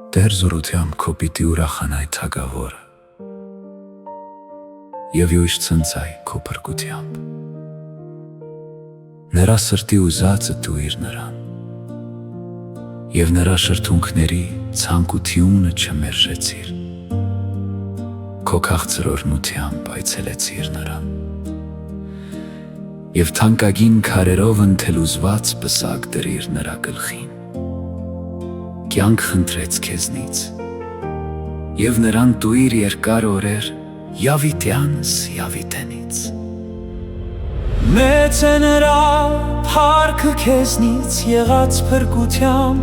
Դեր զորությամբ քո պիտի ուրախանայ թագավորը և յուշ ցնցայ քո փրկությամբ։ Նրա սրտի ուզածը տուիր նրան և նրա շրթունքների ցանկությունը չմերժեցիր։ Քո քաղցր օրհնությամբ այցելեցիր նրան և թանկագին քարերով ընթելուզված պսակ դրիր նրա գլխին։ Կյանք խնդրեց քեզնից և նրան տուիր երկար օրեր Յավիտյանս Յավիտենից։ Մեծ է նրա փառքը քեզնից եղած փրկությամբ,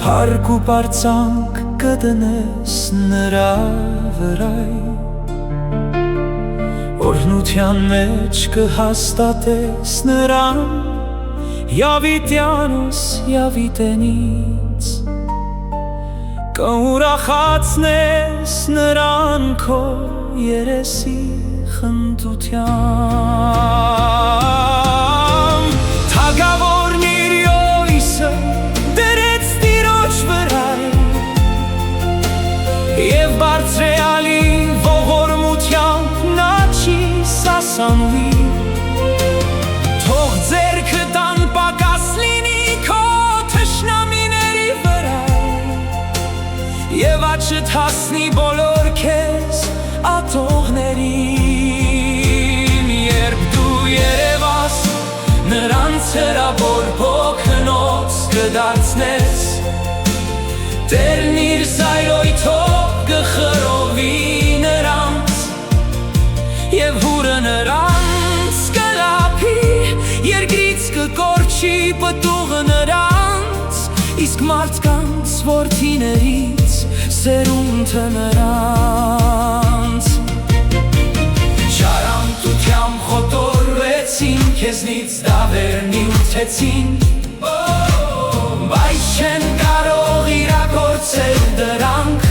փառք ու պարծանք կդնես նրա վրա, օրհնության մեջ կհաստատես նրան Յավիտյանս Յավիտենից, կուրախացնես նրան քո երեսի խնդությամբ։ Թագավորն իր յոսը դրեց տիրոջ վրա և բարձրեալի ողորմությամբ նա չի սասանվի։ Թող ձեռքը տան պակաս լինի քո թշնամիների վրա և աչքդ հասնի բոլոր քեզ ատողներին, երբ դու երևաս նրանց հրավոր հոգնոց կդարձնես, Տերն իր զայրույթով կխռովի նրանց և հուրը նրանց կլափի, երկրից կկորչի պտուղը նրանց, իսկ մարդկանց որդիներից սերունդը նրանց։ Շարանտությամբ խոտորվեցին, քեզնից դավերն իութեցին, բայց չեն կարող իրագործել դրանք։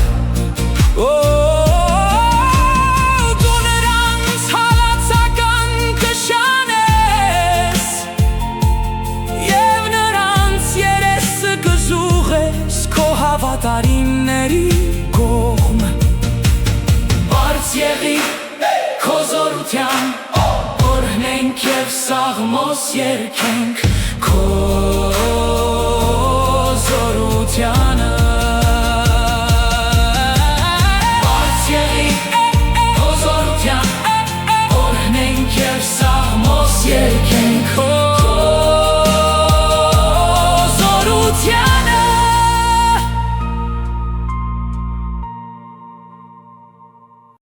Դու նրանց հալածական կշանես և նրանց երեսը կզուղես քո հավատարիմների կողմ։ Բարձ եղի քո զորությամբ, օրհնենք և սաղմոս երգենք քո